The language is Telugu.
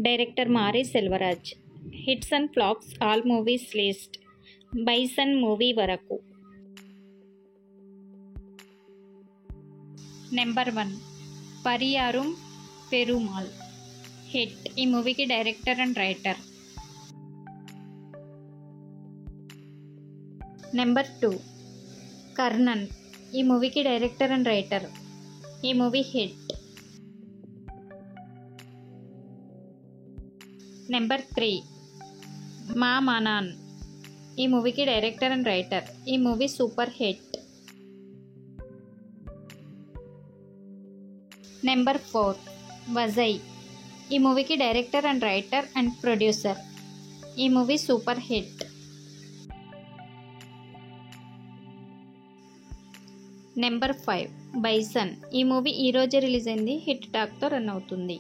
Director Mari Selvaraj. Hits and flops all movies list. Bison movie వరకు. నెంబర్ 1 పరియారం పెరుమాల్. హిట్. ఈ మూవీకి director and writer. Number 2 Karnan. ఈ మూవీకి డైరెక్టర్ అండ్ రైటర్. ఈ movie hit. Number 3 Maamannan. ఈ మూవీకి డైరెక్టర్ అండ్ రైటర్. ఈ movie super hit. Number 4 Vaazhai. ఈ మూవీకి director and writer and producer. ఈ movie super hit. Number 5 Bison. ఈ మూవీ ఈరోజే రిలీజ్ అయింది. హిట్ టాక్తో రన్ అవుతుంది.